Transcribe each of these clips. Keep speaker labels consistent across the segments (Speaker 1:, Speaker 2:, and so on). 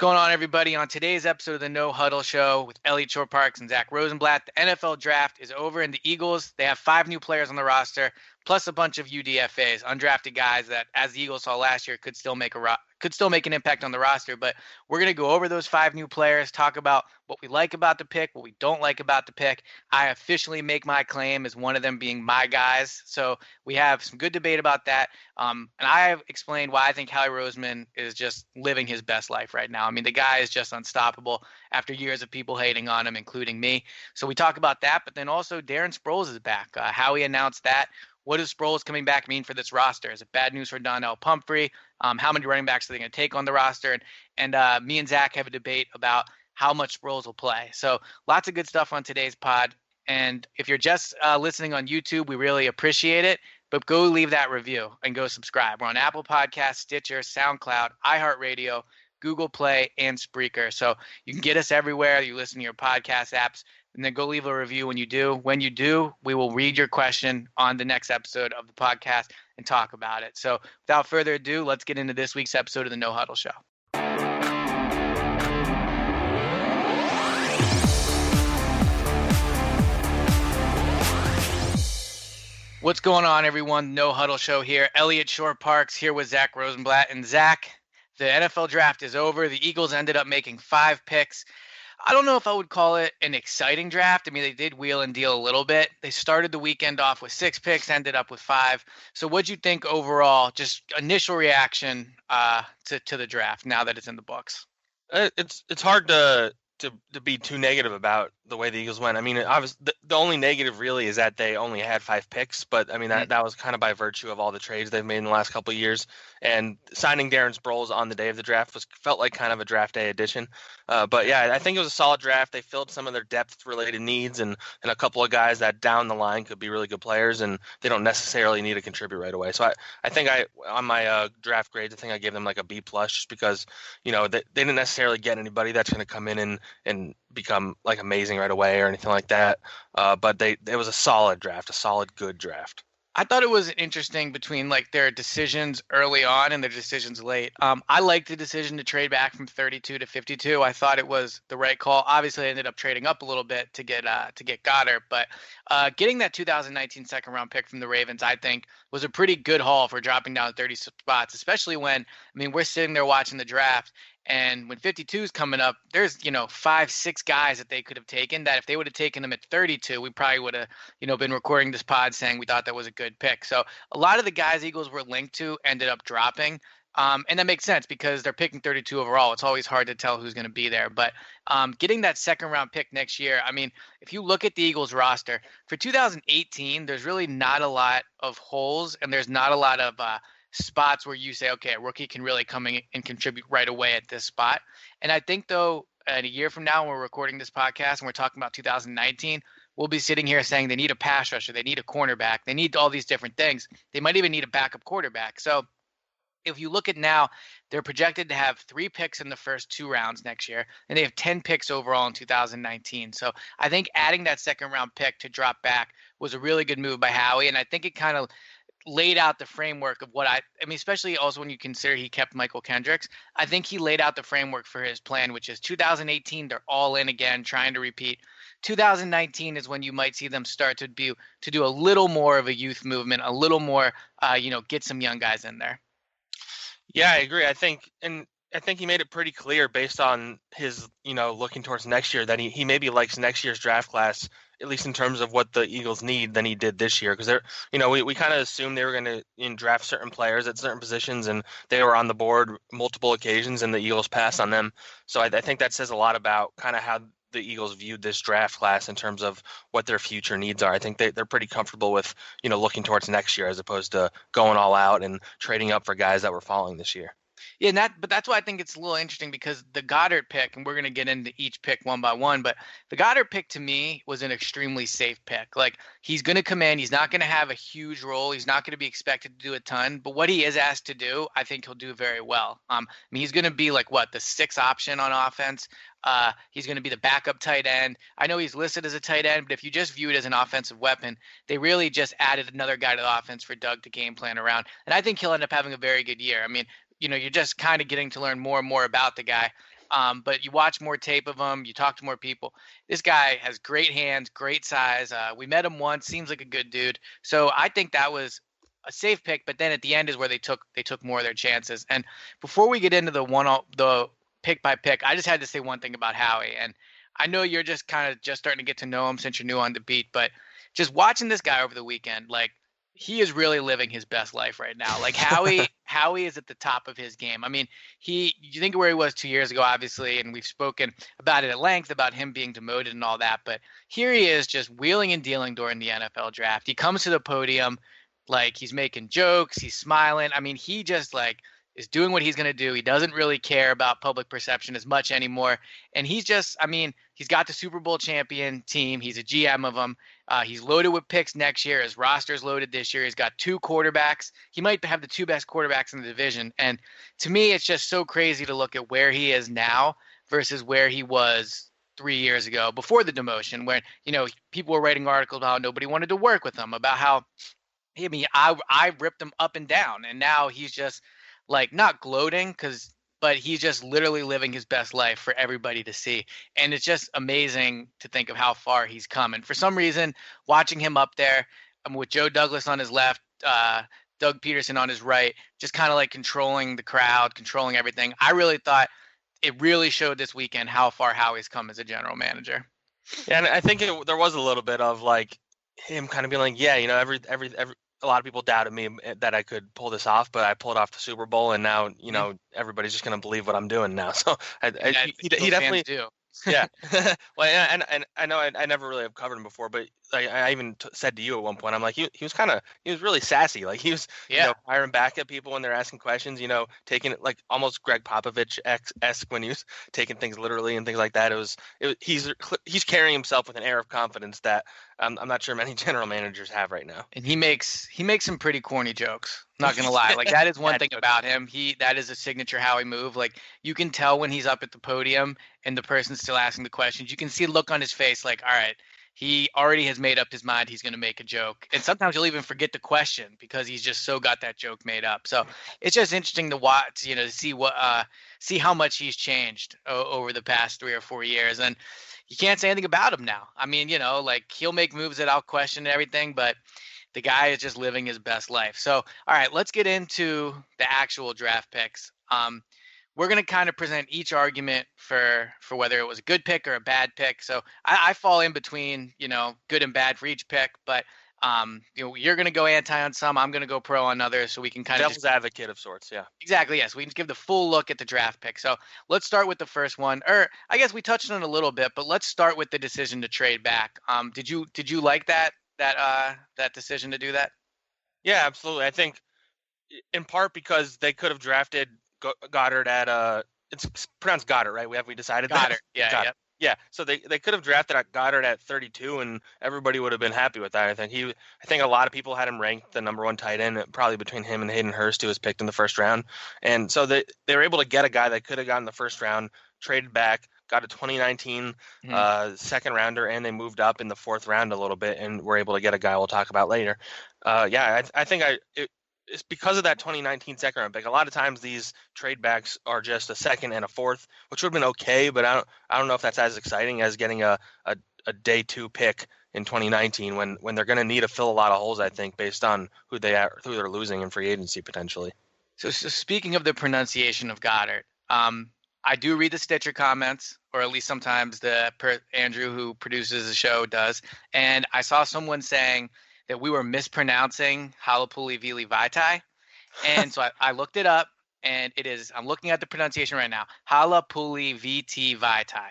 Speaker 1: going on, everybody? On today's episode of the No Huddle Show with shorr-parks and Zach Rosenblatt, the NFL draft is over, and the Eagles, they have 5 new players on the roster, plus a bunch of UDFAs, undrafted guys that, as the Eagles saw last year, could still make an impact on the roster. But we're going to go over those 5 new players, talk about what we like about the pick, what we don't like about the pick. I officially make my claim as one of them being my guys. So we have some good debate about that. And I have explained why I think Howie Roseman is just living his best life right now. I mean, the guy is just unstoppable after years of people hating on him, including me. So we talk about that, but then also Darren Sproles is back. Howie announced that. What does Sproles coming back mean for this roster? Is it bad news for Donnell Pumphrey? How many running backs are they going to take on the roster? And me and Zach have a debate about how much Sproles will play. So lots of good stuff on today's pod. And if you're just listening on YouTube, we really appreciate it. But go leave that review and go subscribe. We're on Apple Podcasts, Stitcher, SoundCloud, iHeartRadio, Google Play, and Spreaker. So you can get us everywhere. You listen to your podcast apps. And then go leave a review when you do. When you do, we will read your question on the next episode of the podcast and talk about it. So without further ado, let's get into this week's episode of the No Huddle Show. What's going on, everyone? No Huddle Show here. shorr-parks here with Zach Rosenblatt. And Zach, the NFL draft is over. The Eagles ended up making 5 picks. I don't know if I would call it an exciting draft. I mean, they did wheel and deal a little bit. They started the weekend off with 6 picks, ended up with 5. So what'd you think overall, just initial reaction to the draft now that it's in the books?
Speaker 2: It's hard to be too negative about the way the Eagles went. I mean, obviously, the only negative really is that they only had 5 picks, but I mean that was kind of by virtue of all the trades they've made in the last couple of years. And signing Darren Sproles on the day of the draft felt like kind of a draft day addition. But yeah, I think it was a solid draft. They filled some of their depth-related needs and a couple of guys that down the line could be really good players, and they don't necessarily need to contribute right away. So I think on my draft grades, I think I gave them like a B+, just because they didn't necessarily get anybody that's going to come in and become like amazing right away or anything like that. But it was a solid draft, a solid good draft.
Speaker 1: I thought it was interesting between like their decisions early on and their decisions late. I liked the decision to trade back from 32 to 52. I thought it was the right call. Obviously, I ended up trading up a little bit to get Goedert, but getting that 2019 second round pick from the Ravens, I think, was a pretty good haul for dropping down 30 spots, especially when, I mean, we're sitting there watching the draft. And when 52 is coming up, there's, 5, 6 guys that they could have taken that if they would have taken them at 32, we probably would have, been recording this pod saying we thought that was a good pick. So a lot of the guys Eagles were linked to ended up dropping. And that makes sense because they're picking 32 overall. It's always hard to tell who's going to be there. But getting that second round pick next year, I mean, if you look at the Eagles roster for 2018, there's really not a lot of holes and there's not a lot of spots where you say, okay, a rookie can really come in and contribute right away at this spot. And I think, though, in a year from now, when we're recording this podcast and we're talking about 2019, we'll be sitting here saying they need a pass rusher, they need a cornerback, they need all these different things. They might even need a backup quarterback. So if you look at now, they're projected to have 3 picks in the first 2 rounds next year, and they have 10 picks overall in 2019. So I think adding that second round pick to drop back was a really good move by Howie, and I think it kind of laid out the framework of what I mean, especially also when you consider he kept Michael Kendricks. I think he laid out the framework for his plan, which is 2018, they're all in again, trying to repeat. 2019 is when you might see them start to do a little more of a youth movement, a little more, get some young guys in there.
Speaker 2: Yeah, I agree. I think he made it pretty clear based on his, looking towards next year that he maybe likes next year's draft class, at least in terms of what the Eagles need, than he did this year. Because we kind of assumed they were going to draft certain players at certain positions, and they were on the board multiple occasions, and the Eagles passed on them. So I think that says a lot about kind of how the Eagles viewed this draft class in terms of what their future needs are. I think they're pretty comfortable with, looking towards next year as opposed to going all out and trading up for guys that were falling this year.
Speaker 1: Yeah, but that's why I think it's a little interesting because the Goedert pick, and we're going to get into each pick one by one, but the Goedert pick to me was an extremely safe pick. Like, he's going to come in. He's not going to have a huge role. He's not going to be expected to do a ton, but what he is asked to do, I think he'll do very well. I mean, he's going to be like, the 6th option on offense. He's going to be the backup tight end. I know he's listed as a tight end, but if you just view it as an offensive weapon, they really just added another guy to the offense for Doug to game plan around. And I think he'll end up having a very good year. I mean, you're just kind of getting to learn more and more about the guy. But you watch more tape of him, you talk to more people. This guy has great hands, great size. We met him once, seems like a good dude. So I think that was a safe pick. But then at the end is where they took more of their chances. And before we get into the pick by pick, I just had to say one thing about Howie. And I know you're just kind of just starting to get to know him since you're new on the beat, but just watching this guy over the weekend, like he is really living his best life right now. Like Howie is at the top of his game. I mean, you think of where he was 2 years ago, obviously, and we've spoken about it at length about him being demoted and all that. But here he is just wheeling and dealing during the NFL draft. He comes to the podium like he's making jokes, he's smiling. I mean, he just like is doing what he's going to do. He doesn't really care about public perception as much anymore. And he's just, I mean, he's got the Super Bowl champion team. He's a GM of them. He's loaded with picks next year. His roster's loaded this year. He's got 2 quarterbacks. He might have the 2 best quarterbacks in the division. And to me, it's just so crazy to look at where he is now versus where he was 3 years ago before the demotion, where, people were writing articles about how nobody wanted to work with him, about how, I ripped him up and down. And now he's just like not gloating but he's just literally living his best life for everybody to see. And it's just amazing to think of how far he's come. And for some reason, watching him up there with Joe Douglas on his left, Doug Peterson on his right, just kind of like controlling the crowd, controlling everything. I really thought it really showed this weekend how far Howie's come as a general manager.
Speaker 2: Yeah, and I think there was a little bit of like him kind of being like, yeah, every a lot of people doubted me that I could pull this off, but I pulled off the Super Bowl, and now everybody's just going to believe what I'm doing now. So he definitely
Speaker 1: do.
Speaker 2: Yeah. Well, and I know I never really have covered him before, but I even said to you at one point, I'm like, he was really sassy. Like he was, firing back at people when they're asking questions, taking it like almost Greg Popovich-esque when he was taking things literally and things like that. He's carrying himself with an air of confidence that I'm not sure many general managers have right now.
Speaker 1: And he makes some pretty corny jokes. Not gonna lie, like that is one thing about him. That is a signature Howie move. Like you can tell when he's up at the podium and the person's still asking the questions. You can see a look on his face, like, all right, he already has made up his mind. He's gonna make a joke, and sometimes he'll even forget the question because he's just so got that joke made up. So it's just interesting to watch, to see how much he's changed over the past 3 or 4 years, and you can't say anything about him now. I mean, like he'll make moves that I'll question and everything, but the guy is just living his best life. So, all right, let's get into the actual draft picks. We're going to kind of present each argument for whether it was a good pick or a bad pick. So I fall in between, good and bad for each pick, but you're going to go anti on some, I'm going to go pro on others, so we can kind of
Speaker 2: devil's advocate of sorts. Yeah,
Speaker 1: exactly. Yes. We can give the full look at the draft pick. So let's start with the first one, or I guess we touched on it a little bit, but let's start with the decision to trade back. Did you like that decision to do that?
Speaker 2: Yeah, absolutely. I think in part because they could have drafted Goedert at it's pronounced Goedert, right? We decided
Speaker 1: Goedert.
Speaker 2: Yeah,
Speaker 1: Goedert.
Speaker 2: Yeah. So they could have drafted Goedert at 32, and everybody would have been happy with that. I think a lot of people had him ranked the number 1 tight end, probably between him and Hayden Hurst, who was picked in the first round. And so they were able to get a guy that could have gotten the first round, traded back, got a 2019 second rounder, and they moved up in the 4th round a little bit, and were able to get a guy we'll talk about later. I think it's because of that 2019 second round pick. A lot of times these trade backs are just a 2nd and a 4th, which would have been okay, but I don't know if that's as exciting as getting a day 2 pick in 2019 when they're going to need to fill a lot of holes, I think, based on who they're losing in free agency potentially.
Speaker 1: So speaking of the pronunciation of Goedert, I do read the Stitcher comments, or at least sometimes Andrew, who produces the show, does. And I saw someone saying that we were mispronouncing Halapuli Vili Vaitai. And so I looked it up, and I'm looking at the pronunciation right now, Halapuli VT Vaitai.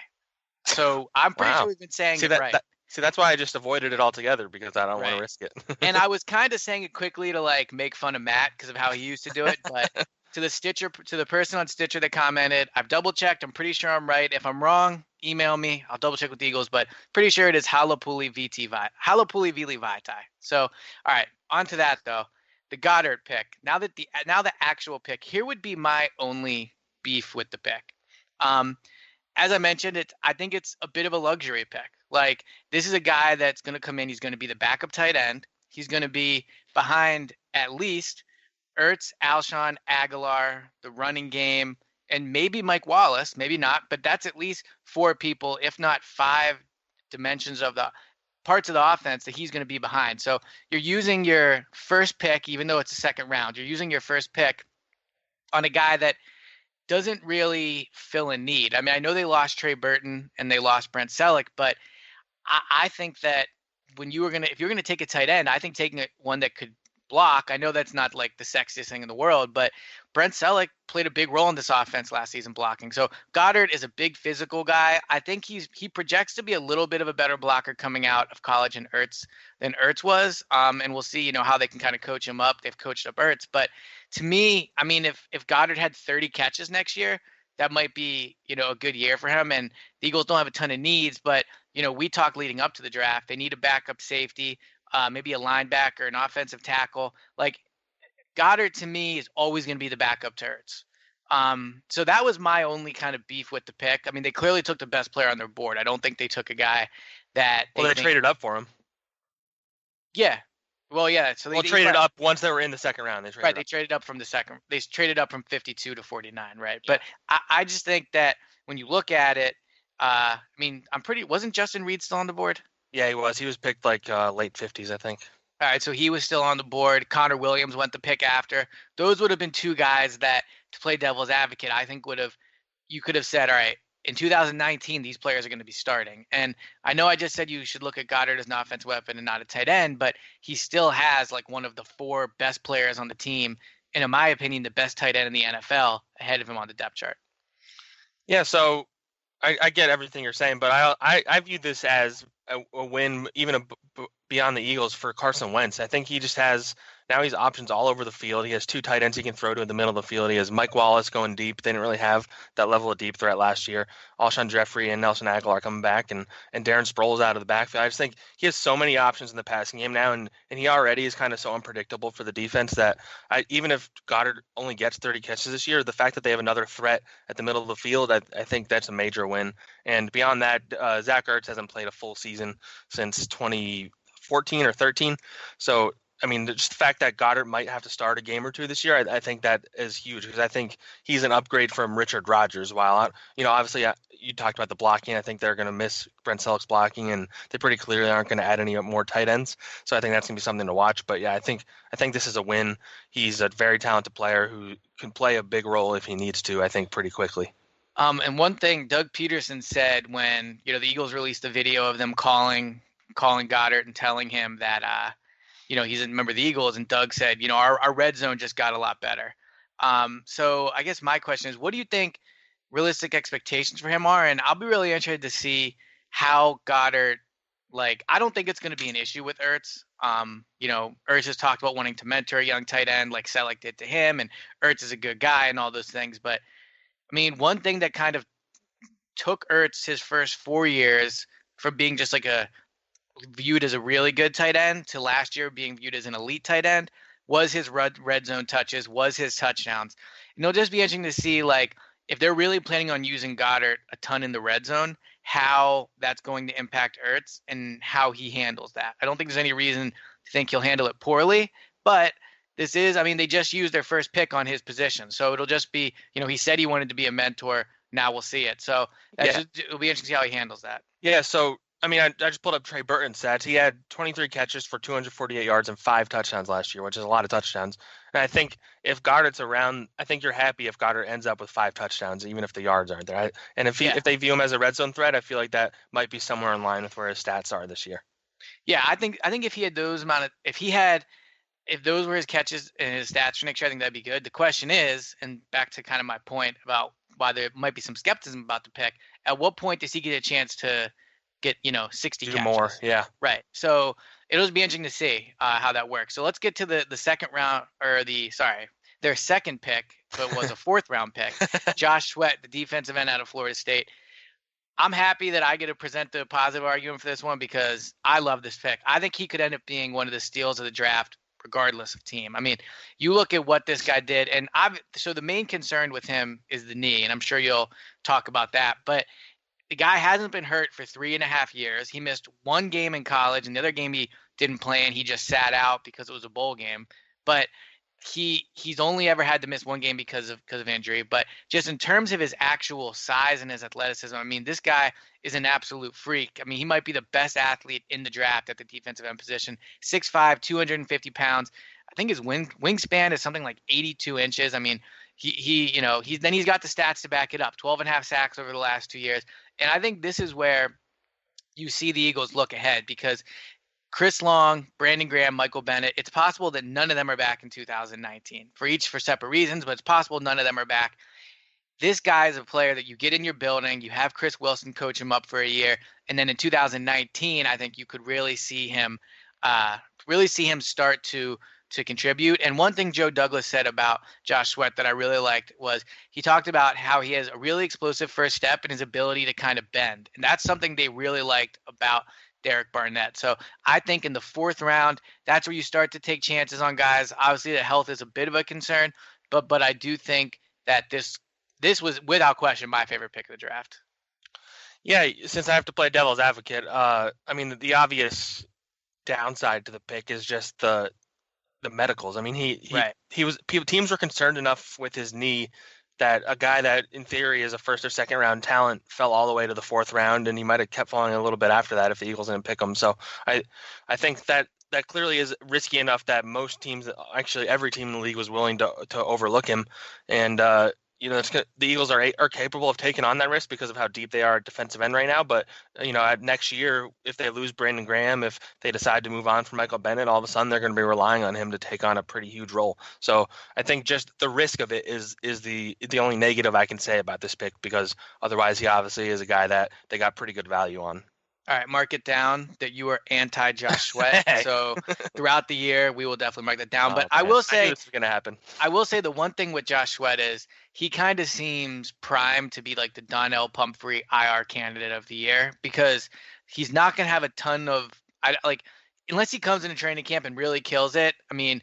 Speaker 1: So I'm pretty sure we've been saying it right.
Speaker 2: That's why I just avoided it altogether, because I don't want to risk it.
Speaker 1: And I was kind of saying it quickly to like make fun of Matt because of how he used to do it, but to the person on Stitcher that commented, I've double checked. I'm pretty sure I'm right. If I'm wrong, email me. I'll double check with the Eagles, but pretty sure it is Halapuli Vili Vaitai. So, all right, on to that though. The Goedert pick. Now the actual pick. Here would be my only beef with the pick. As I mentioned, I think it's a bit of a luxury pick. Like, this is a guy that's going to come in. He's going to be the backup tight end. He's going to be behind at least Ertz, Alshon, Aguilar, the running game, and maybe Mike Wallace, maybe not, but that's at least 4 people, if not 5 dimensions of the parts of the offense that he's going to be behind. So you're using your first pick, even though it's a second round, you're using your first pick on a guy that doesn't really fill a need. I mean, I know they lost Trey Burton and they lost Brent Selleck, but I think that if you're gonna take a tight end, I think taking one that could block. I know that's not like the sexiest thing in the world, but Brent Selleck played a big role in this offense last season blocking. So Goedert is a big physical guy. I think he projects to be a little bit of a better blocker coming out of college than Ertz was. And we'll see, how they can kind of coach him up. They've coached up Ertz, but to me, I mean, if Goedert had 30 catches next year, that might be, a good year for him. And the Eagles don't have a ton of needs, but we talked leading up to the draft. They need a backup safety, maybe a linebacker, an offensive tackle. Like Goedert to me is always going to be the backup to Ertz. So that was my only kind of beef with the pick. I mean, they clearly took the best player on their board. I don't think they took a guy that
Speaker 2: they traded up for him.
Speaker 1: Yeah. Well, yeah. So
Speaker 2: they traded up once they were in the second round. They
Speaker 1: traded up from the second. They traded up from 52 to 49, right? Yeah. But I just think that when you look at it, I mean, wasn't Justin Reed still on the board?
Speaker 2: Yeah, he was. He was picked like late 50s, I think.
Speaker 1: All right, so he was still on the board. Connor Williams went the pick after. Those would have been 2 guys that, to play devil's advocate, I think you could have said, all right, in 2019, these players are going to be starting. And I know I just said you should look at Goedert as an offensive weapon and not a tight end, but he still has like one of the 4 best players on the team, and in my opinion, the best tight end in the NFL ahead of him on the depth chart.
Speaker 2: Yeah, so I get everything you're saying, but I view this as a win, even beyond the Eagles, for Carson Wentz. I think he just has now he's options all over the field. He has 2 tight ends he can throw to in the middle of the field. He has Mike Wallace going deep. They didn't really have that level of deep threat last year. Alshon Jeffrey and Nelson Agholor are coming back, and Darren Sproles out of the backfield. I just think he has so many options in the passing game now, and he already is kind of so unpredictable for the defense that even if Goedert only gets 30 catches this year, the fact that they have another threat at the middle of the field, I think that's a major win. And beyond that, Zach Ertz hasn't played a full season since 2014 or 13. So, I mean, just the fact that Goedert might have to start a game or 2 this year, I think that is huge, because I think he's an upgrade from Richard Rodgers. While, obviously you talked about the blocking. I think they're going to miss Brent Selleck's blocking, and they pretty clearly aren't going to add any more tight ends. So I think that's going to be something to watch. But yeah, I think this is a win. He's a very talented player who can play a big role if he needs to, I think, pretty quickly.
Speaker 1: And one thing Doug Peterson said when, the Eagles released the video of them calling Goedert and telling him that, he's a member of the Eagles, and Doug said, our red zone just got a lot better. So I guess my question is, what do you think realistic expectations for him are? And I'll be really interested to see how Goedert, I don't think it's going to be an issue with Ertz. Ertz has talked about wanting to mentor a young tight end like Selleck did to him, and Ertz is a good guy and all those things. But I mean, one thing that kind of took Ertz his first 4 years from being just viewed as a really good tight end to last year being viewed as an elite tight end was his red zone touches, was his touchdowns. And it'll just be interesting to see, if they're really planning on using Goedert a ton in the red zone, how that's going to impact Ertz and how he handles that. I don't think there's any reason to think he'll handle it poorly, but they just used their first pick on his position. So it'll just be, he said he wanted to be a mentor. Now we'll see it. So it'll be interesting to see how he handles that.
Speaker 2: Yeah. So, I mean, I just pulled up Trey Burton's stats. He had 23 catches for 248 yards and 5 touchdowns last year, which is a lot of touchdowns. And I think if Goedert's around, I think you're happy if Goedert ends up with 5 touchdowns, even if the yards aren't there. And if they view him as a red zone threat, I feel like that might be somewhere in line with where his stats are this year.
Speaker 1: Yeah, I think if he had if those were his catches and his stats for next year, I think that'd be good. The question is, and back to kind of my point about why there might be some skepticism about the pick, at what point does he get a chance to get 60 catches?
Speaker 2: More? Yeah,
Speaker 1: right. So it'll just be interesting to see how that works. So let's get to the second round, or their second pick, but was a 4th round pick. Josh Sweat, the defensive end out of Florida State. I'm happy that I get to present the positive argument for this one because I love this pick. I think he could end up being one of the steals of the draft, regardless of team. I mean, you look at what this guy did, and so the main concern with him is the knee, and I'm sure you'll talk about that. But the guy hasn't been hurt for 3.5 years. He missed 1 game in college, and the other game he didn't play, and he just sat out because it was a bowl game. But he's only ever had to miss one game because of injury, but just in terms of his actual size and his athleticism, I mean, this guy is an absolute freak. I mean, he might be the best athlete in the draft at the defensive end position. 6'5", 250 pounds. I think his wingspan is something like 82 inches. I mean, he's got the stats to back it up. 12 and a half sacks over the last 2 years. And I think this is where you see the Eagles look ahead, because Chris Long, Brandon Graham, Michael Bennett, it's possible that none of them are back in 2019 for separate reasons, but it's possible none of them are back. This guy is a player that you get in your building, you have Chris Wilson coach him up for a year, and then in 2019, I think you could really see him start to contribute. And one thing Joe Douglas said about Josh Sweat that I really liked was he talked about how he has a really explosive first step and his ability to kind of bend. And that's something they really liked about Derek Barnett. So I think in the 4th round, that's where you start to take chances on guys. Obviously, the health is a bit of a concern, but I do think that this was without question my favorite pick of the draft.
Speaker 2: Yeah, since I have to play devil's advocate, I mean the obvious downside to the pick is just the medicals. I mean teams were concerned enough with his knee that a guy that in theory is a 1st or 2nd round talent fell all the way to the 4th round, and he might have kept falling a little bit after that if the Eagles didn't pick him. So I think that clearly is risky enough that most teams, actually every team in the league, was willing to overlook him. And the Eagles are capable of taking on that risk because of how deep they are at defensive end right now. But at next year, if they lose Brandon Graham, if they decide to move on from Michael Bennett, all of a sudden they're going to be relying on him to take on a pretty huge role. So I think just the risk of it is the only negative I can say about this pick, because otherwise he obviously is a guy that they got pretty good value on.
Speaker 1: All right, mark it down that you are anti-Josh Sweat. So throughout the year, we will definitely mark that down. But I will say,
Speaker 2: I knew this was going to happen.
Speaker 1: I will say the one thing with Josh Sweat is he kind of seems primed to be like the Donnell Pumphrey IR candidate of the year, because he's not going to have a ton of unless he comes into training camp and really kills it. I mean,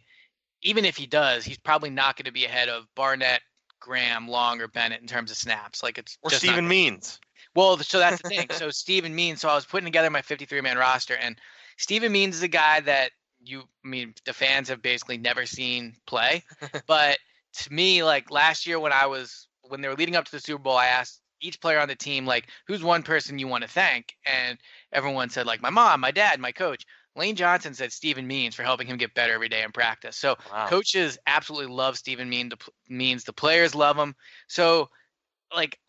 Speaker 1: even if he does, he's probably not going to be ahead of Barnett, Graham, Long, or Bennett in terms of snaps.
Speaker 2: Or Steven Means.
Speaker 1: Well, so that's the thing. So Steven Means. So I was putting together my 53-man roster, and Steven Means is a guy that the fans have basically never seen play. But to me, like last year when they were leading up to the Super Bowl, I asked each player on the team, like, who's one person you want to thank? And everyone said, like, my mom, my dad, my coach. Lane Johnson said Steven Means for helping him get better every day in practice. So Coaches absolutely love Steven Means. The players love him. So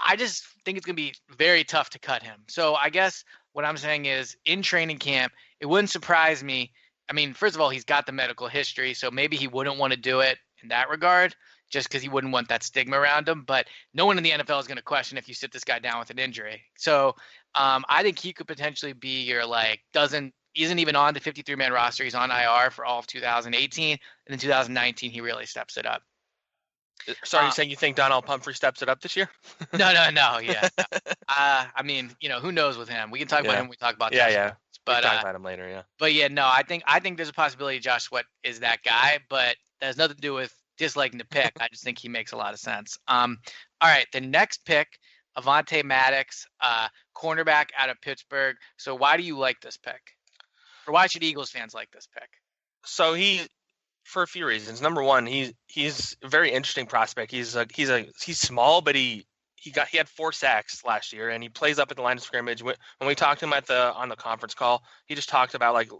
Speaker 1: I just think it's going to be very tough to cut him. So I guess what I'm saying is in training camp, it wouldn't surprise me. I mean, first of all, he's got the medical history, so maybe he wouldn't want to do it in that regard just because he wouldn't want that stigma around him. But no one in the NFL is going to question if you sit this guy down with an injury. So I think he could potentially be your isn't even on the 53-man roster. He's on IR for all of 2018. And in 2019, he really steps it up.
Speaker 2: Sorry, you're saying you think Donnell Pumphrey steps it up this year?
Speaker 1: No. Yeah. No. I mean, who knows with him? We can talk about him when we talk about
Speaker 2: that. Yeah.
Speaker 1: But
Speaker 2: we'll talk about him later, yeah.
Speaker 1: But yeah, no, I think there's a possibility Josh Sweat is that guy, but that has nothing to do with disliking the pick. I just think he makes a lot of sense. All right, the next pick, Avonte Maddox, cornerback out of Pittsburgh. So why do you like this pick? Or why should Eagles fans like this pick?
Speaker 2: So for a few reasons. Number one, he's a very interesting prospect. He's small, but he had 4 sacks last year, and he plays up at the line of scrimmage. When we talked to him on the conference call, he just talked about like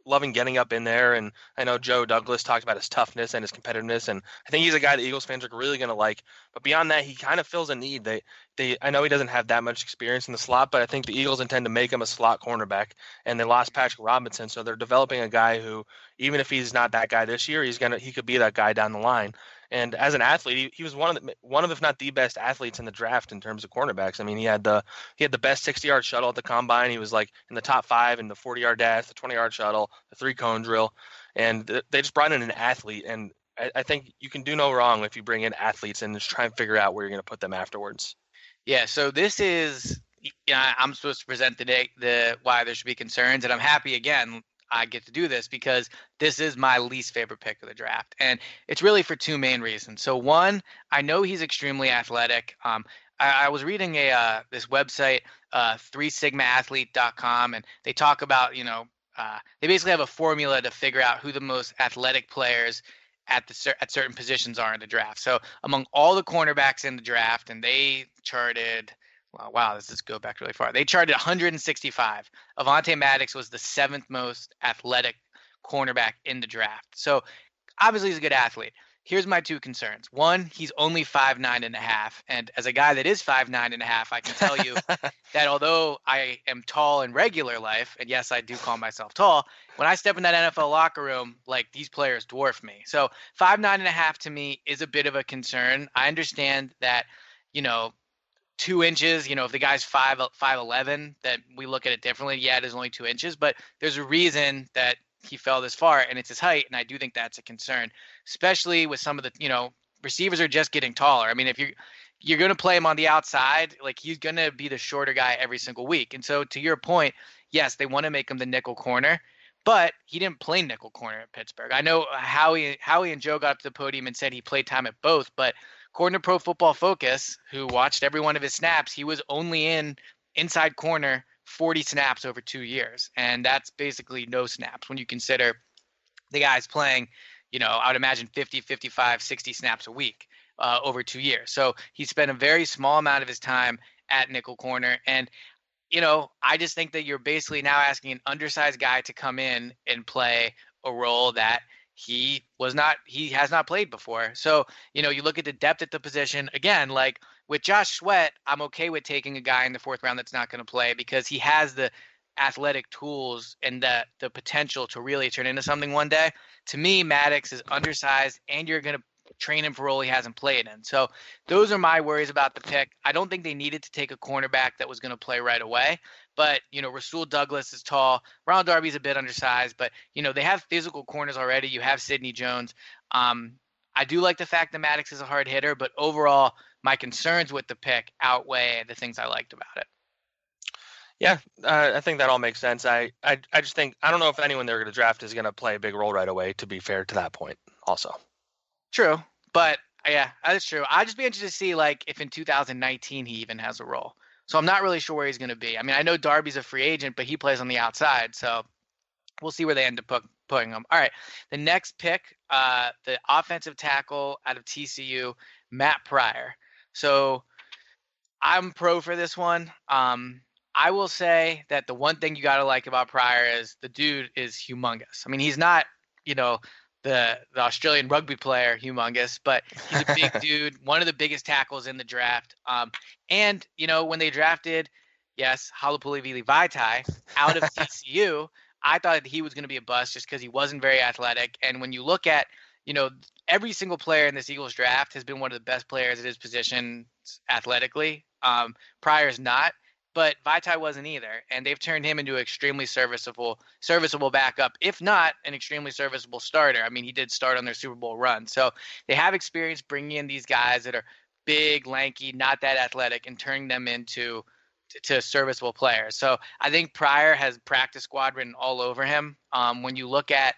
Speaker 2: loving getting up in there. And I know Joe Douglas talked about his toughness and his competitiveness, and I think he's a guy that Eagles fans are really going to like. But beyond that, he kind of fills a need. I know he doesn't have that much experience in the slot, but I think the Eagles intend to make him a slot cornerback, and they lost Patrick Robinson, so they're developing a guy who, even if he's not that guy this year, he could be that guy down the line. And as an athlete, he was one of if not the best athletes in the draft in terms of cornerbacks. I mean, he had the best 60-yard shuttle at the combine. He was like in the top 5 in the 40-yard dash, the 20-yard shuttle, the 3-cone drill, and they just brought in an athlete. And I think you can do no wrong if you bring in athletes and just try and figure out where you're going to put them afterwards.
Speaker 1: Yeah. So this is, I'm supposed to present the why there should be concerns, and I'm happy again I get to do this because this is my least favorite pick of the draft. And it's really for 2 main reasons. So one, I know he's extremely athletic. I was reading this website, 3sigmaathlete.com, and they talk about, they basically have a formula to figure out who the most athletic players at certain positions are in the draft. So among all the cornerbacks in the draft, and they charted, wow, this is go back really far. They charted 165. Avonte Maddox was the seventh most athletic cornerback in the draft. So obviously he's a good athlete. Here's my two concerns. One, he's only 5'9.5", and as a guy that is 5'9.5", I can tell you that although I am tall in regular life, and yes, I do call myself tall, when I step in that NFL locker room, like, these players dwarf me. So 5'9.5" to me is a bit of a concern. I understand that, 2 inches, if the guy's 5'11", that we look at it differently. Yeah, it is only 2 inches, but there's a reason that he fell this far, and it's his height, and I do think that's a concern, especially with some of the, receivers are just getting taller. I mean, if you're going to play him on the outside, like, he's going to be the shorter guy every single week. And so to your point, yes, they want to make him the nickel corner, but he didn't play nickel corner at Pittsburgh. I know Howie and Joe got up to the podium and said he played time at both, but according to Pro Football Focus, who watched every one of his snaps, he was only in inside corner 40 snaps over 2 years. And that's basically no snaps when you consider the guy's playing, I would imagine 50, 55, 60 snaps a week over 2 years. So he spent a very small amount of his time at nickel corner. And, I just think that you're basically now asking an undersized guy to come in and play a role that he has not played before. So, you look at the depth at the position again, like with Josh Sweat, I'm okay with taking a guy in the fourth round that's not going to play because he has the athletic tools and the potential to really turn into something one day. To me, Maddox is undersized, and you're going to train him for a role he hasn't played in. So those are my worries about the pick. I don't think they needed to take a cornerback that was going to play right away. But, Rasul Douglas is tall. Ronald Darby's a bit undersized, but, they have physical corners already. You have Sidney Jones. I do like the fact that Maddox is a hard hitter, but overall, my concerns with the pick outweigh the things I liked about it.
Speaker 2: Yeah, I think that all makes sense. I just think I don't know if anyone they're going to draft is going to play a big role right away. To be fair to that point, also.
Speaker 1: True, but yeah, that's true. I'd just be interested to see, like, if in 2019 he even has a role. So I'm not really sure where he's going to be. I mean, I know Darby's a free agent, but he plays on the outside, so we'll see where they end up putting him. All right, the next pick, the offensive tackle out of TCU, Matt Pryor. So I'm pro for this one. I will say that the one thing you got to like about Pryor is the dude is humongous. I mean, he's not, the Australian rugby player humongous, but he's a big dude, one of the biggest tackles in the draft. And, when they drafted, yes, Halapoulivaati Vaitai out of TCU, I thought he was going to be a bust just because he wasn't very athletic. And when you look at, every single player in this Eagles draft has been one of the best players at his position athletically. Pryor's not. But Vaitai wasn't either, and they've turned him into an extremely serviceable backup, if not an extremely serviceable starter. I mean, he did start on their Super Bowl run. So they have experience bringing in these guys that are big, lanky, not that athletic, and turning them into serviceable players. So I think Pryor has practice squad written all over him. When you look at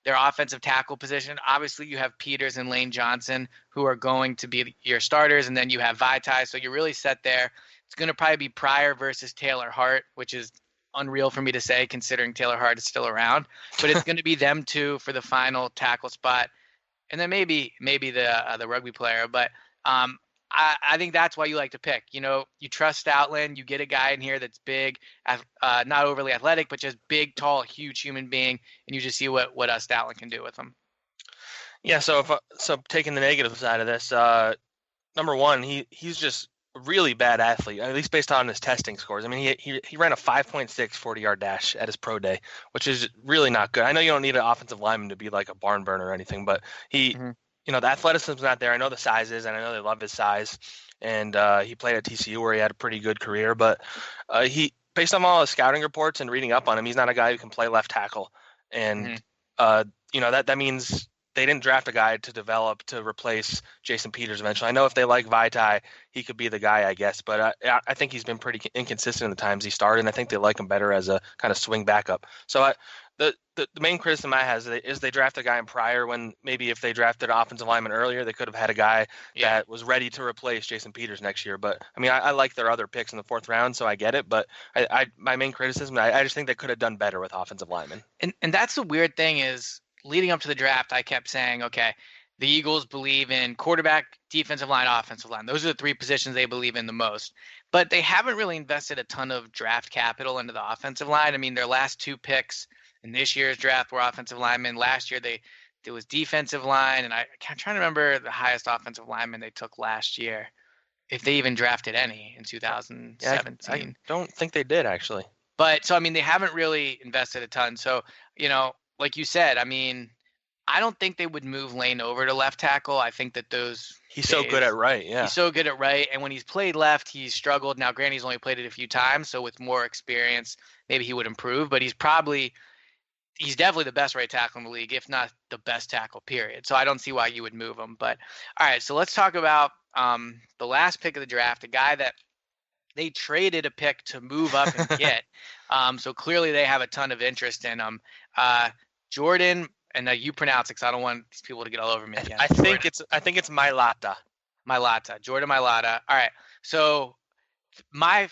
Speaker 1: their offensive tackle position, obviously you have Peters and Lane Johnson, who are going to be your starters, and then you have Vaitai. So you're really set there. It's going to probably be Pryor versus Taylor Hart, which is unreal for me to say considering Taylor Hart is still around. But it's going to be them two for the final tackle spot, and then maybe the rugby player. But I think that's why you like to pick. You trust Stoutland. You get a guy in here that's big, not overly athletic, but just big, tall, huge human being, and you just see what Stoutland can do with him.
Speaker 2: Yeah. So taking the negative side of this, number one, he's just really bad athlete, at least based on his testing scores. I mean, he ran a 5.6 40-yard dash at his pro day, which is really not good. I know you don't need an offensive lineman to be like a barn burner or anything, but the athleticism's not there. I know the size is, and I know they love his size, and he played at TCU where he had a pretty good career, but based on all his scouting reports and reading up on him, he's not a guy who can play left tackle, and that means they didn't draft a guy to develop to replace Jason Peters eventually. I know if they like Vaitai, he could be the guy, I guess. But I think he's been pretty inconsistent in the times he started, and I think they like him better as a kind of swing backup. So the main criticism I have is they draft a guy in Pryor when maybe if they drafted an offensive lineman earlier, they could have had a guy that was ready to replace Jason Peters next year. But, I mean, I like their other picks in the fourth round, so I get it. But my main criticism, I just think they could have done better with offensive linemen.
Speaker 1: And that's the weird thing is, leading up to the draft, I kept saying, okay, The Eagles believe in quarterback, defensive line, offensive line. Those are the three positions they believe in the most. But they haven't really invested a ton of draft capital into the offensive line. I mean, their last two picks in this year's draft were offensive linemen. Last year there was defensive line, and I'm trying to remember the highest offensive lineman they took last year, if they even drafted any in
Speaker 2: Yeah, I
Speaker 1: 2017.
Speaker 2: don't think they did actually.
Speaker 1: But so I mean, they haven't really invested a ton. So, like you said, I mean, I don't think they would move Lane over to left tackle. I think that those
Speaker 2: He's so good
Speaker 1: days,
Speaker 2: at right. Yeah.
Speaker 1: he's so good at right. And when he's played left, he's struggled. Now, granted, he's only played it a few times. So with more experience, maybe he would improve. But he's definitely the best right tackle in the league, if not the best tackle, period. So I don't see why you would move him. But all right, so let's talk about the last pick of the draft, a guy that they traded a pick to move up and get. So clearly they have a ton of interest in him. Jordan, and you pronounce it because I don't want these people to get all over me again.
Speaker 2: I think it's Mailata.
Speaker 1: Mailata, Jordan Mailata. All right. So my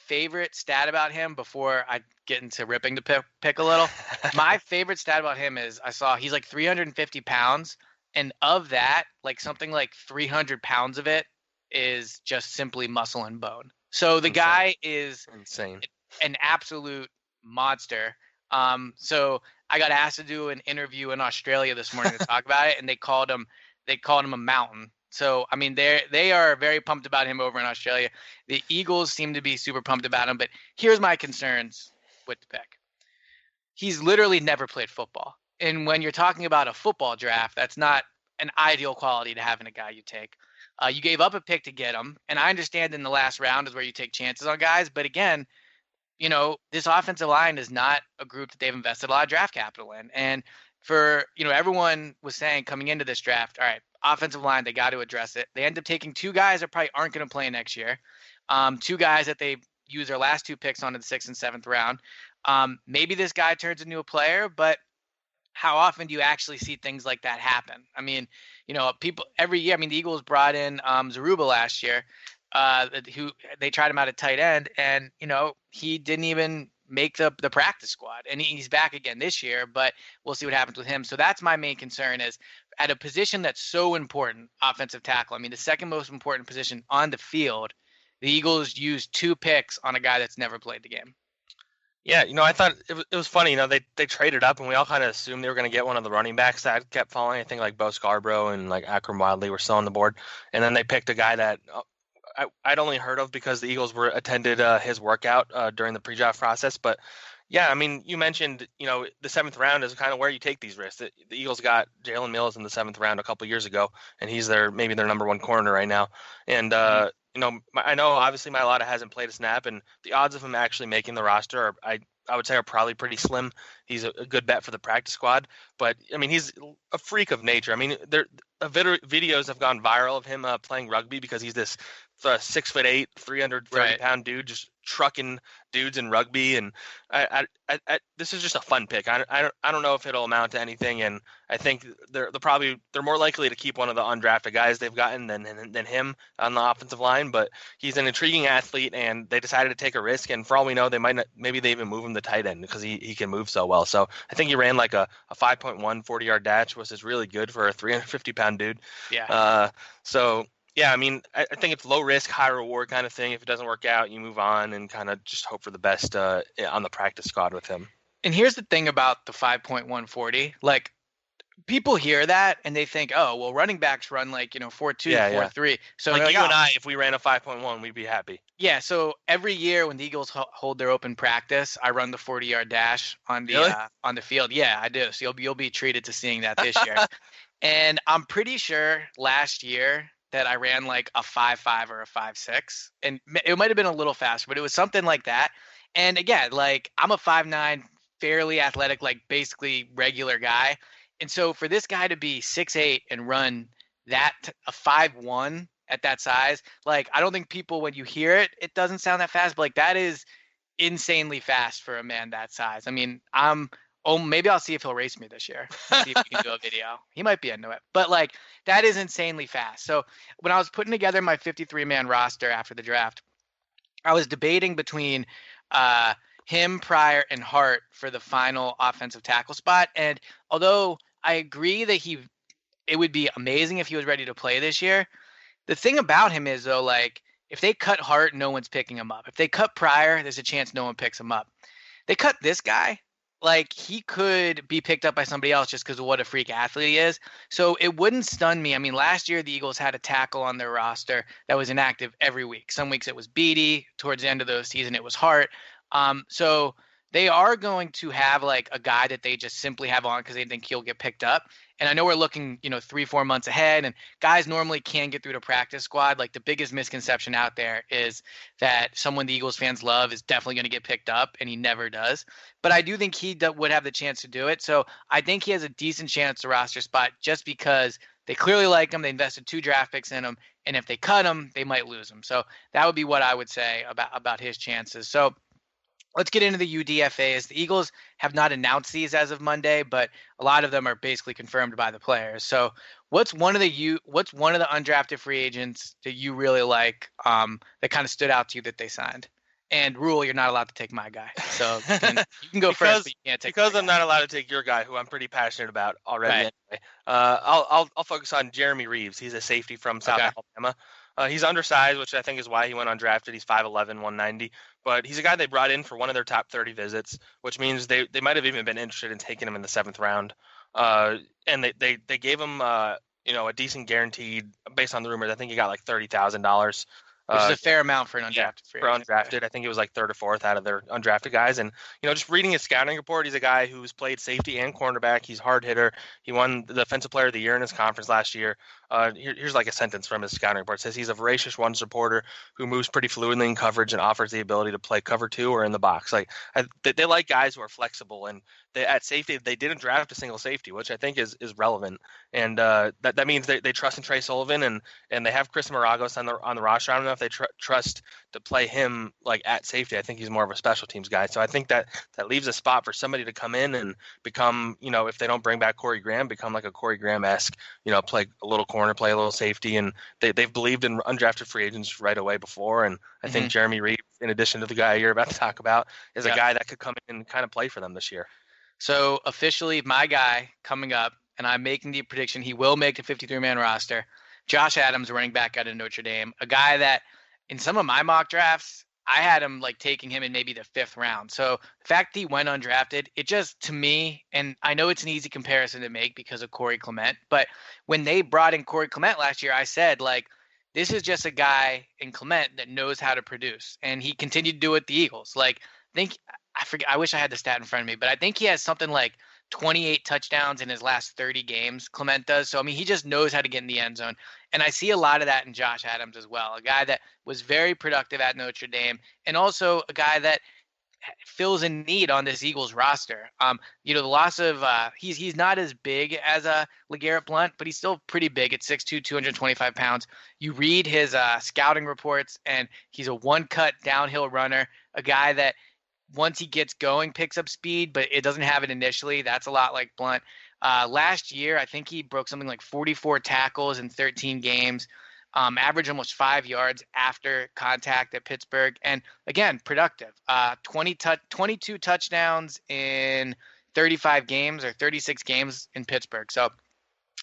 Speaker 1: favorite stat about him before I get into ripping the pick a little, my favorite stat about him is I saw he's like 350 pounds, and of that, like something like 300 pounds of it is just simply muscle and bone. So the guy is
Speaker 2: insane,
Speaker 1: an absolute monster. So I got asked to do an interview in Australia this morning to talk about it, and they called him a mountain. So I mean, they are very pumped about him over in Australia. The Eagles seem to be super pumped about him, but here's my concerns with the pick. He's literally never played football, and when you're talking about a football draft, that's not an ideal quality to have in a guy you take. You gave up a pick to get him, and I understand in the last round is where you take chances on guys, but again, this offensive line is not a group that they've invested a lot of draft capital in. And for, everyone was saying coming into this draft, all right, offensive line, they got to address it. They end up taking two guys that probably aren't going to play next year. Two guys that they use their last two picks on in the 6th and 7th round. Maybe this guy turns into a player, but how often do you actually see things like that happen? I mean, people every year. I mean, the Eagles brought in Zaruba last year, who they tried him out at tight end, and he didn't even make the practice squad, and he's back again this year. But we'll see what happens with him. So that's my main concern is at a position that's so important, offensive tackle. I mean, the second most important position on the field. The Eagles used two picks on a guy that's never played the game.
Speaker 2: Yeah, I thought it was funny. They traded up, and we all kind of assumed they were going to get one of the running backs that kept falling. I think like Bo Scarborough and like Akram Wadley were still on the board, and then they picked a guy that I'd only heard of because the Eagles attended his workout during the pre-draft process. But yeah, I mean, you mentioned the 7th round is kind of where you take these risks. The Eagles got Jalen Mills in the 7th round a couple years ago, and he's maybe their number one corner right now, and. I know obviously Mailata hasn't played a snap, and the odds of him actually making the roster I would say are probably pretty slim. He's a good bet for the practice squad, but I mean he's a freak of nature. I mean videos have gone viral of him playing rugby because he's this 6'8", 330-pound dude just trucking dudes in rugby, and this is just a fun pick. I don't know if it'll amount to anything, and I think they're more likely to keep one of the undrafted guys they've gotten than him on the offensive line. But he's an intriguing athlete, and they decided to take a risk. And for all we know, maybe they even move him to tight end because he can move so well. So I think he ran like a 5.1 40-yard dash, which is really good for a 350-pound dude.
Speaker 1: Yeah.
Speaker 2: So. Yeah, I mean, I think it's low risk, high reward kind of thing. If it doesn't work out, you move on and kind of just hope for the best on the practice squad with him.
Speaker 1: And here's the thing about the 5.140. Like, people hear that and they think, oh, well, running backs run like, 4.2, 4.3. So
Speaker 2: like you and I, if we ran a 5.1, we'd be happy.
Speaker 1: Yeah, so every year when the Eagles hold their open practice, I run the 40-yard dash on the field. Yeah, I do. So you'll be treated to seeing that this year. And I'm pretty sure last year that I ran like a 5.5 or a 5.6, and it might have been a little faster, but it was something like that. And again, like I'm a 5'9", fairly athletic, like basically regular guy. And so for this guy to be 6'8" and run a 5'1" at that size, like I don't think people, when you hear it, it doesn't sound that fast, but like that is insanely fast for a man that size. I mean, maybe I'll see if he'll race me this year. See if we can do a video. He might be into it. But like that is insanely fast. So when I was putting together my 53-man roster after the draft, I was debating between him, Pryor, and Hart for the final offensive tackle spot. And although I agree that he it would be amazing if he was ready to play this year. The thing about him is though, like if they cut Hart, no one's picking him up. If they cut Pryor, there's a chance no one picks him up. They cut this guy, like he could be picked up by somebody else just because of what a freak athlete he is. So it wouldn't stun me. I mean, last year the Eagles had a tackle on their roster that was inactive every week. Some weeks it was Beatty. Towards the end of the season, it was Hart. So they are going to have like a guy that they just simply have on because they think he'll get picked up. And I know we're looking, 3-4 months ahead, and guys normally can get through the practice squad. Like the biggest misconception out there is that someone the Eagles fans love is definitely going to get picked up, and he never does. But I do think he would have the chance to do it. So I think he has a decent chance to roster spot just because they clearly like him. They invested 2 draft picks in him, and if they cut him, they might lose him. So that would be what I would say about his chances. So let's get into the UDFAs. The Eagles have not announced these as of Monday, but a lot of them are basically confirmed by the players. So, what's one of the undrafted free agents that you really like that kind of stood out to you that they signed? And Rule, you're not allowed to take my guy, so you can go first, but you can't take.
Speaker 2: Because I'm not allowed to take your guy, who I'm pretty passionate about already. Right. Anyway, I'll focus on Jeremy Reeves. He's a safety from South Alabama. He's undersized, which I think is why he went undrafted. He's 5'11", 190. But he's a guy they brought in for one of their top 30 visits, which means they might have even been interested in taking him in the 7th round. And they gave him a decent guaranteed, based on the rumors. I think he got like $30,000.
Speaker 1: Which is a fair amount for an undrafted free agent.
Speaker 2: For undrafted, I think it was like 3rd or 4th out of their undrafted guys. And, just reading his scouting report, he's a guy who's played safety and cornerback. He's a hard hitter. He won the Defensive Player of the Year in his conference last year. Here's like a sentence from his scouting report. It says he's a voracious run supporter who moves pretty fluidly in coverage and offers the ability to play cover 2 or in the box. Like they like guys who are flexible, and at safety they didn't draft a single safety, which I think is relevant. And that means they trust in Trey Sullivan, and they have Chris Maragos on the roster. I don't know if they trust to play him like at safety. I think he's more of a special teams guy. So I think that leaves a spot for somebody to come in and become, if they don't bring back Corey Graham, become like a Corey Graham-esque, play a little corner, play a little safety. And they've believed in undrafted free agents right away before. And I think Jeremy Reeves, in addition to the guy you're about to talk about, is a guy that could come in and kind of play for them this year.
Speaker 1: So officially my guy coming up, and I'm making the prediction he will make the 53-man roster, Josh Adams, running back out of Notre Dame, a guy that in some of my mock drafts, I had him like taking him in maybe the 5th round. So the fact that he went undrafted, it just, to me, and I know it's an easy comparison to make because of Corey Clement, but when they brought in Corey Clement last year, I said, like, this is just a guy in Clement that knows how to produce. And he continued to do it with the Eagles. Like, I wish I had the stat in front of me, but I think he has something like 28 touchdowns in his last 30 games, Clement does. So, I mean, he just knows how to get in the end zone. And I see a lot of that in Josh Adams as well, a guy that was very productive at Notre Dame, and also a guy that fills a need on this Eagles roster. The loss of he's not as big as LeGarrette Blount, but he's still pretty big at 6'2", 225 pounds. You read his scouting reports, and he's a one-cut downhill runner, a guy that once he gets going, picks up speed, but it doesn't have it initially. That's a lot like Blount. Last year, I think he broke something like 44 tackles in 13 games, averaged almost 5 yards after contact at Pittsburgh. And again, productive. 22 touchdowns in 35 games or 36 games in Pittsburgh. So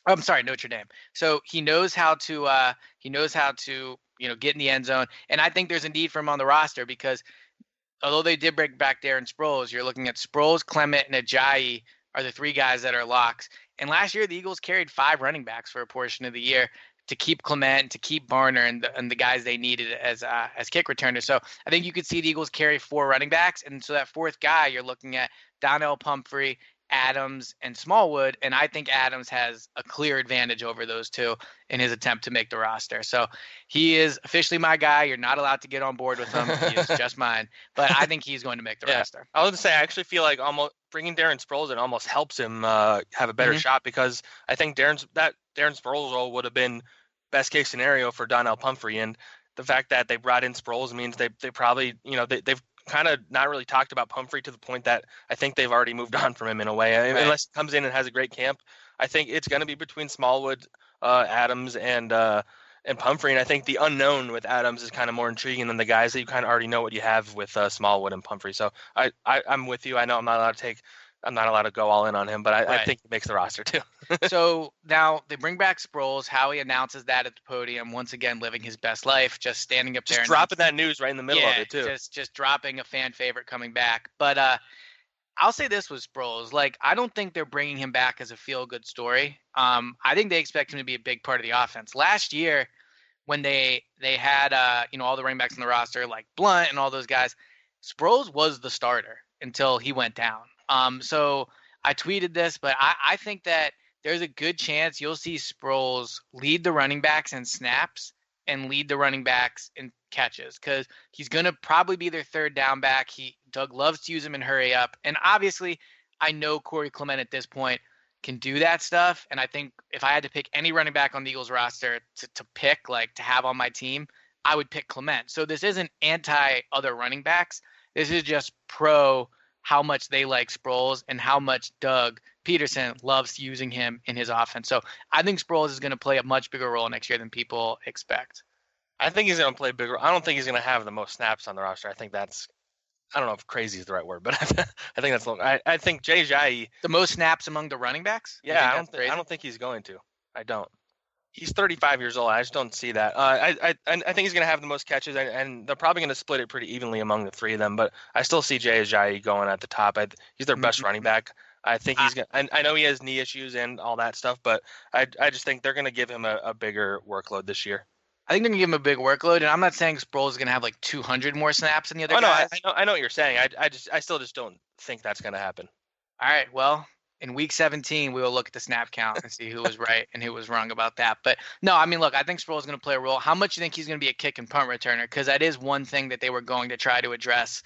Speaker 1: I'm sorry, Notre Dame. So he knows how to get in the end zone. And I think there's a need for him on the roster because although they did bring back Darren Sproles, you're looking at Sproles, Clement, and Ajayi are the 3 guys that are locks. And last year, the Eagles carried 5 running backs for a portion of the year to keep Clement, to keep Barner, and the guys they needed as kick returners. So I think you could see the Eagles carry 4 running backs. And so that 4th guy, you're looking at Donnell Pumphrey, Adams, and Smallwood, and I think Adams has a clear advantage over those 2 in his attempt to make the roster. So he is officially my guy. You're not allowed to get on board with him. He is just mine. But I think he's going to make the roster.
Speaker 2: I was going to say, I actually feel like almost bringing Darren Sproles in almost helps him have a better shot, because I think Darren Sproles role would have been best case scenario for Donnell Pumphrey, and the fact that they brought in Sproles means they probably, they've kind of not really talked about Pumphrey to the point that I think they've already moved on from him in a way. I mean, unless he comes in and has a great camp, I think it's going to be between Smallwood, Adams, and Pumphrey. And I think the unknown with Adams is kind of more intriguing than the guys that you kind of already know what you have with Smallwood and Pumphrey. So I'm with you. I know I'm not allowed to take I'm not allowed to go all in on him, but I
Speaker 1: Right.
Speaker 2: think he makes the roster too.
Speaker 1: So now they bring back Sproles. Howie announces that at the podium, once again living his best life, just standing up
Speaker 2: Just
Speaker 1: there
Speaker 2: dropping
Speaker 1: announcing.
Speaker 2: that news right in the middle of
Speaker 1: Yeah,
Speaker 2: it too.
Speaker 1: just dropping a fan favorite coming back. But I'll say this with Sproles, like I don't think they're bringing him back as a feel good story. I think they expect him to be a big part of the offense. Last year, when they had all the running backs on the roster like Blunt and all those guys, Sproles was the starter until he went down. So I tweeted this, but I think that there's a good chance you'll see Sproles lead the running backs in snaps and lead the running backs in catches because he's gonna probably be their third down back. Doug loves to use him and hurry up, and obviously I know Corey Clement at this point can do that stuff. And I think if I had to pick any running back on the Eagles roster to pick, like to have on my team, I would pick Clement. So this isn't anti other running backs. This is just pro how much they like Sproles and how much Doug Peterson loves using him in his offense. So I think Sproles is going to play a much bigger role next year than people expect.
Speaker 2: I think he's going to play bigger. I don't think he's going to have the most snaps on the roster. I think that's, I don't know if crazy is the right word, but I think that's. I think Jay Ajayi.
Speaker 1: The most snaps among the running backs?
Speaker 2: Yeah, I don't think he's going to. I don't. He's 35 years old. I just don't see that. I think he's going to have the most catches, and they're probably going to split it pretty evenly among the three of them. But I still see Jay Ajayi going at the top. He's their best running back. I think he's going. I know he has knee issues and all that stuff, but I just think they're going to give him a bigger workload this year.
Speaker 1: I think they're gonna give him a big workload, and I'm not saying Sproles is gonna have like 200 more snaps than the other guys.
Speaker 2: I know what you're saying. I still just don't think that's going to happen.
Speaker 1: All right, well, in week 17, we will look at the snap count and see who was right and who was wrong about that. But no, I mean, look, I think Sproles is gonna play a role. How much do you think he's gonna be a kick and punt returner? Because that is one thing that they were going to try to address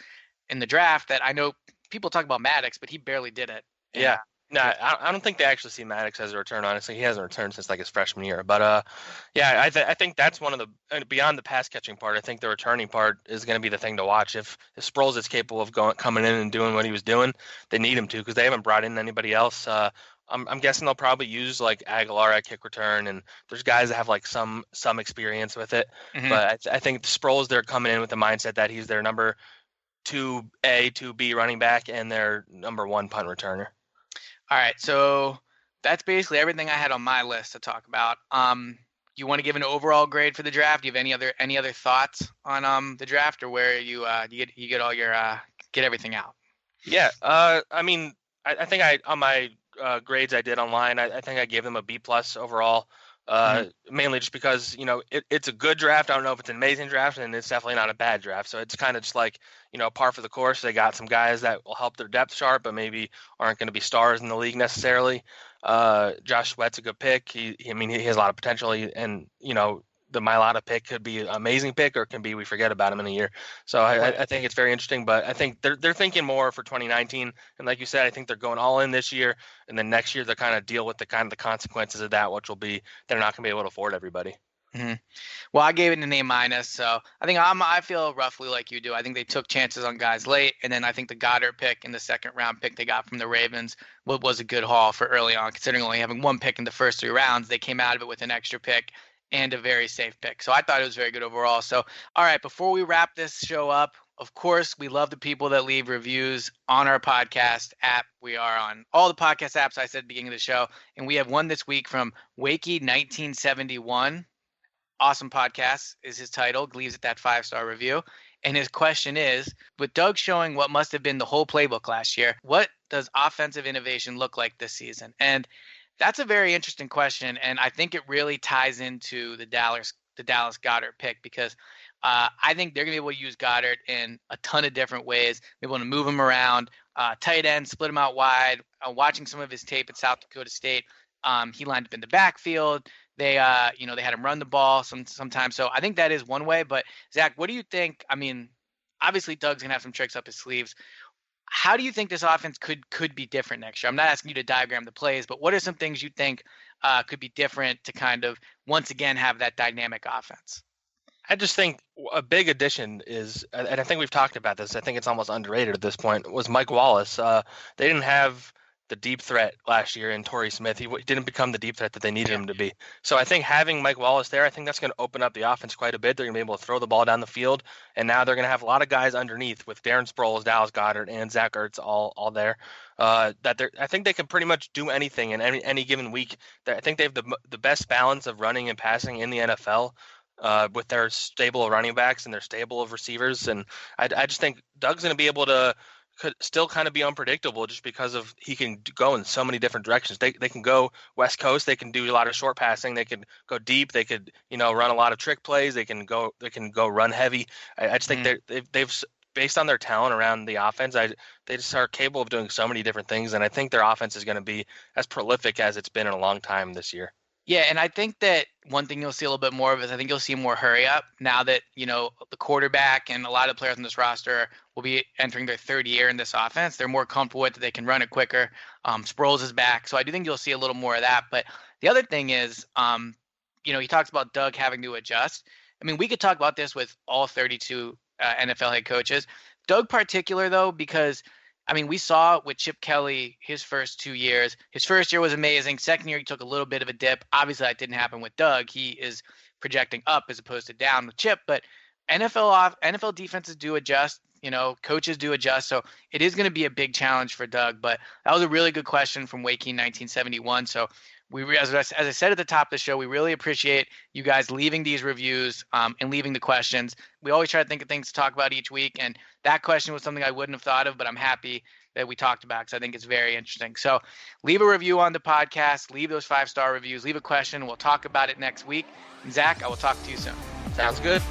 Speaker 1: in the draft. That I know people talk about Maddox, but he barely did it.
Speaker 2: Yeah. No, I don't think they actually see Maddox as a return. Honestly, he hasn't returned since like his freshman year. But yeah, I think that's one of the beyond the pass catching part. I think the returning part is going to be the thing to watch. If Sproles is capable of coming in and doing what he was doing, they need him to because they haven't brought in anybody else. I'm guessing they'll probably use like Aguilar at kick return, and there's guys that have like some experience with it.
Speaker 1: Mm-hmm.
Speaker 2: But I think Sproles, they're coming in with the mindset that he's their number 2A, 2B running back and their number 1 punt returner.
Speaker 1: All right, so that's basically everything I had on my list to talk about. You want to give an overall grade for the draft? Do you have any other thoughts on the draft, or where you get all your get everything out?
Speaker 2: Yeah, I mean, I think on my grades I did online, I think I gave them a B+ overall. Mainly just because it's a good draft. I don't know if it's an amazing draft, and it's definitely not a bad draft. So it's kind of just like par for the course. They got some guys that will help their depth chart, but maybe aren't going to be stars in the league necessarily. Josh Sweat's a good pick. He has a lot of potential, and the Mailata pick could be an amazing pick, or can be we forget about him in a year. So I think it's very interesting, but I think they're thinking more for 2019. And like you said, I think they're going all in this year, and then next year they'll kind of deal with the consequences of that, which will be they're not going to be able to afford everybody.
Speaker 1: Mm-hmm. Well, I gave it an A-, so I think I feel roughly like you do. I think they took chances on guys late, and then I think the Goedert pick in the second round pick they got from the Ravens was a good haul for early on, considering only having one pick in the first 3 rounds. They came out of it with an extra pick and a very safe pick. So I thought it was very good overall. So, all right, before we wrap this show up, of course, we love the people that leave reviews on our podcast app. We are on all the podcast apps I said at the beginning of the show, and we have one this week from Wakey1971. Awesome podcast is his title, leaves it that 5-star review. And his question is, with Doug showing what must have been the whole playbook last year, what does offensive innovation look like this season? And that's a very interesting question, and I think it really ties into the Dallas Goedert pick, because I think they're going to be able to use Goedert in a ton of different ways. Be able to move him around, tight end, split him out wide. Watching some of his tape at South Dakota State, he lined up in the backfield. They had him run the ball sometimes. So I think that is one way. But Zach, what do you think? I mean, obviously Doug's going to have some tricks up his sleeves. How do you think this offense could be different next year? I'm not asking you to diagram the plays, but what are some things you think could be different to kind of once again have that dynamic offense?
Speaker 2: I just think a big addition is, and I think we've talked about this, I think it's almost underrated at this point, was Mike Wallace. They didn't have the deep threat last year in Torrey Smith. He didn't become the deep threat that they needed him to be. So I think having Mike Wallace there, I think that's going to open up the offense quite a bit. They're going to be able to throw the ball down the field, and now they're going to have a lot of guys underneath with Darren Sproles, Dallas Goedert, and Zach Ertz all there. I think they can pretty much do anything in any given week. I think they have the best balance of running and passing in the NFL. With their stable of running backs and their stable of receivers, and I just think Doug's going to be able to could still kind of be unpredictable just because of he can go in so many different directions. They can go West Coast, they can do a lot of short passing, they can go deep, they could run a lot of trick plays, they can go run heavy. I just think they've based on their talent around the offense, they just are capable of doing so many different things, and I think their offense is going to be as prolific as it's been in a long time this year.
Speaker 1: Yeah, and I think that one thing you'll see a little bit more of is I think you'll see more hurry up now that, the quarterback and a lot of players on this roster will be entering their third year in this offense. They're more comfortable with it. They can run it quicker. Sproles is back. So I do think you'll see a little more of that. But the other thing is, he talks about Doug having to adjust. I mean, we could talk about this with all 32 NFL head coaches. Doug particular, though, because – I mean, we saw with Chip Kelly his first 2 years. His first year was amazing. Second year, he took a little bit of a dip. Obviously, that didn't happen with Doug. He is projecting up as opposed to down with Chip. But NFL defenses do adjust. Coaches do adjust. So it is going to be a big challenge for Doug. But that was a really good question from Wakey 1971. So as I said at the top of the show, we really appreciate you guys leaving these reviews and leaving the questions. We always try to think of things to talk about each week, and that question was something I wouldn't have thought of, but I'm happy that we talked about because I think it's very interesting. So leave a review on the podcast, leave those 5-star reviews, leave a question, and we'll talk about it next week. And Zach, I will talk to you soon.
Speaker 2: Sounds good.